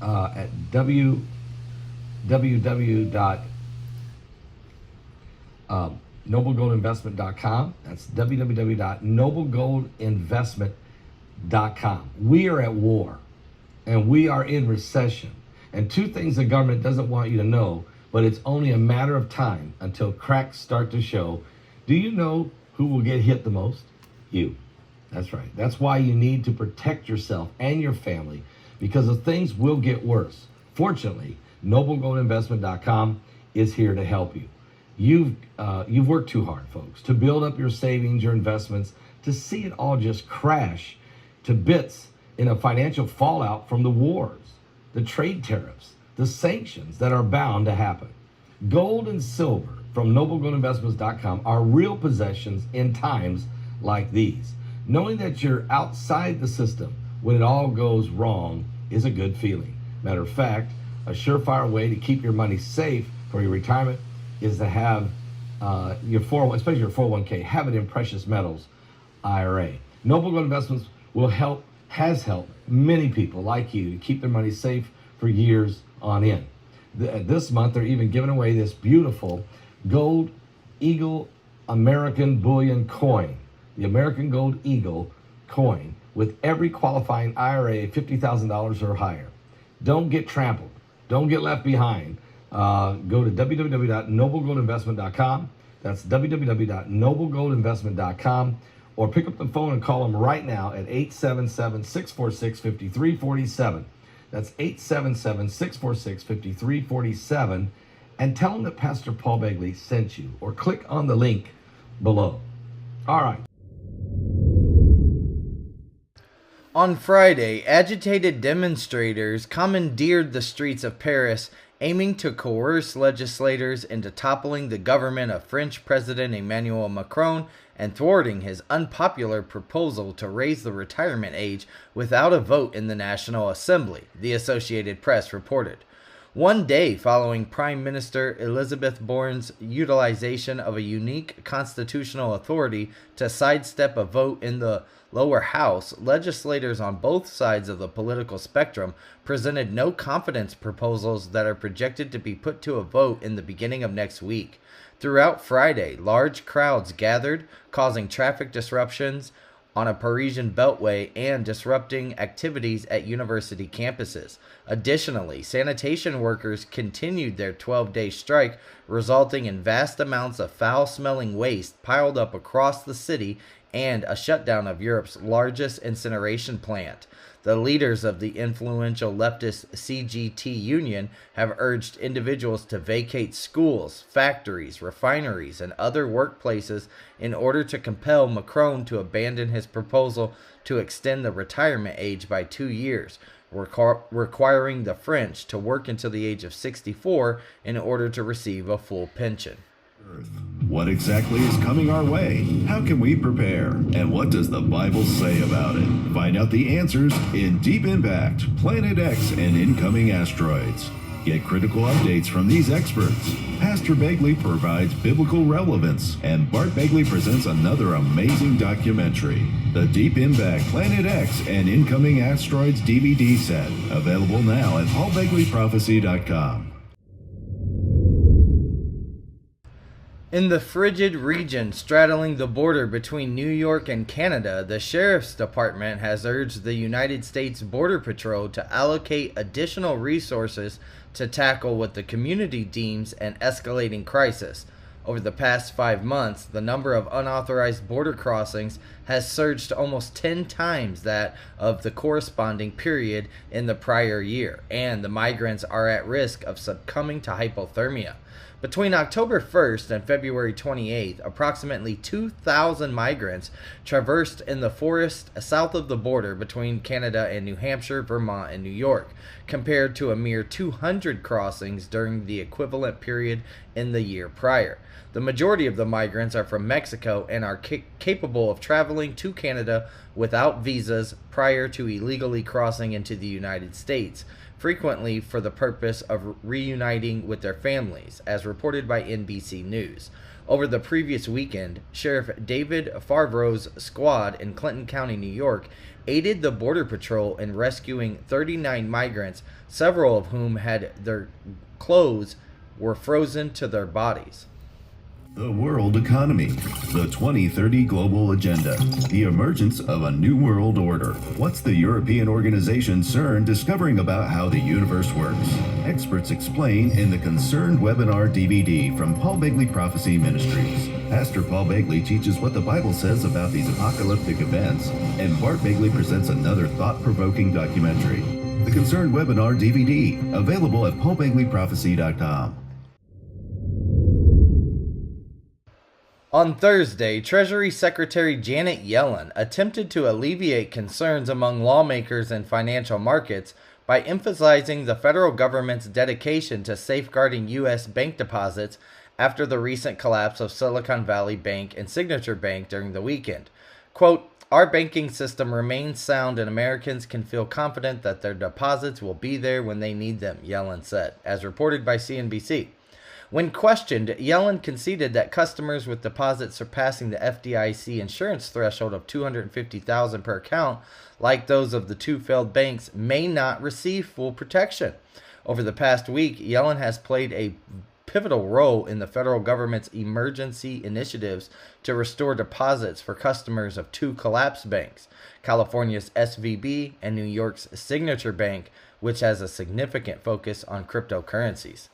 at www.noblegoldinvestment.com. That's www.noblegoldinvestment.com. We are at war, and we are in recession. And two things the government doesn't want you to know, but it's only a matter of time until cracks start to show. Do you know who will get hit the most? You. That's right. That's why you need to protect yourself and your family, because the things will get worse. Fortunately, noblegoldinvestment.com is here to help you. You've worked too hard, folks, to build up your savings, your investments, to see it all just crash to bits in a financial fallout from the wars, the trade tariffs, the sanctions that are bound to happen. Gold and silver from noblegoldinvestments.com are real possessions in times like these. Knowing that you're outside the system when it all goes wrong is a good feeling. Matter of fact, a surefire way to keep your money safe for your retirement is to have especially your 401k, have it in precious metals IRA. Noble Gold Investments has helped many people like you to keep their money safe for years on end. This month, they're even giving away this beautiful Gold Eagle American Bullion coin, the American Gold Eagle coin, with every qualifying IRA $50,000 or higher. Don't get trampled. Don't get left behind. Go to www.noblegoldinvestment.com. That's www.noblegoldinvestment.com. Or pick up the phone and call them right now at 877-646-5347. That's 877-646-5347. And tell them that Pastor Paul Begley sent you, or click on the link below. All right. On Friday, agitated demonstrators commandeered the streets of Paris, aiming to coerce legislators into toppling the government of French President Emmanuel Macron and thwarting his unpopular proposal to raise the retirement age without a vote in the National Assembly, the Associated Press reported. One day following Prime Minister Elizabeth Borne's utilization of a unique constitutional authority to sidestep a vote in the lower house, legislators on both sides of the political spectrum presented no confidence proposals that are projected to be put to a vote in the beginning of next week. Throughout Friday, large crowds gathered, causing traffic disruptions on a Parisian beltway and disrupting activities at university campuses. Additionally, sanitation workers continued their 12-day strike, resulting in vast amounts of foul-smelling waste piled up across the city and a shutdown of Europe's largest incineration plant. The leaders of the influential leftist CGT union have urged individuals to vacate schools, factories, refineries, and other workplaces in order to compel Macron to abandon his proposal to extend the retirement age by 2 years, requiring the French to work until the age of 64 in order to receive a full pension. What exactly is coming our way? How can we prepare? And what does the Bible say about it? Find out the answers in Deep Impact, Planet X, and Incoming Asteroids. Get critical updates from these experts. Pastor Begley provides biblical relevance, and Bart Begley presents another amazing documentary, the Deep Impact, Planet X, and Incoming Asteroids DVD set, available now at paulbegleyprophecy.com. In the frigid region straddling the border between New York and Canada, the Sheriff's Department has urged the United States Border Patrol to allocate additional resources to tackle what the community deems an escalating crisis. Over the past 5 months, the number of unauthorized border crossings has surged to almost 10 times that of the corresponding period in the prior year, and the migrants are at risk of succumbing to hypothermia. Between October 1st and February 28th, approximately 2,000 migrants traversed in the forest south of the border between Canada and New Hampshire, Vermont, and New York, compared to a mere 200 crossings during the equivalent period in the year prior. The majority of the migrants are from Mexico and are capable of traveling to Canada without visas prior to illegally crossing into the United States, frequently for the purpose of reuniting with their families, as reported by NBC News. Over the previous weekend, Sheriff David Favreau's squad in Clinton County, New York, aided the Border Patrol in rescuing 39 migrants, several of whom had their clothes were frozen to their bodies. The world economy, the 2030 global agenda, the emergence of a new world order. What's the European organization CERN discovering about how the universe works? Experts explain in the Concerned webinar DVD from Paul Begley Prophecy Ministries. Pastor Paul Begley teaches what the Bible says about these apocalyptic events, and Bart Begley presents another thought-provoking documentary. The Concerned webinar DVD, available at paulbegleyprophecy.com. On Thursday, Treasury Secretary Janet Yellen attempted to alleviate concerns among lawmakers and financial markets by emphasizing the federal government's dedication to safeguarding U.S. bank deposits after the recent collapse of Silicon Valley Bank and Signature Bank during the weekend. Quote, "Our banking system remains sound and Americans can feel confident that their deposits will be there when they need them," Yellen said, as reported by CNBC. When questioned, Yellen conceded that customers with deposits surpassing the FDIC insurance threshold of $250,000 per account, like those of the two failed banks, may not receive full protection. Over the past week, Yellen has played a pivotal role in the federal government's emergency initiatives to restore deposits for customers of two collapsed banks, California's SVB and New York's Signature Bank, which has a significant focus on cryptocurrencies.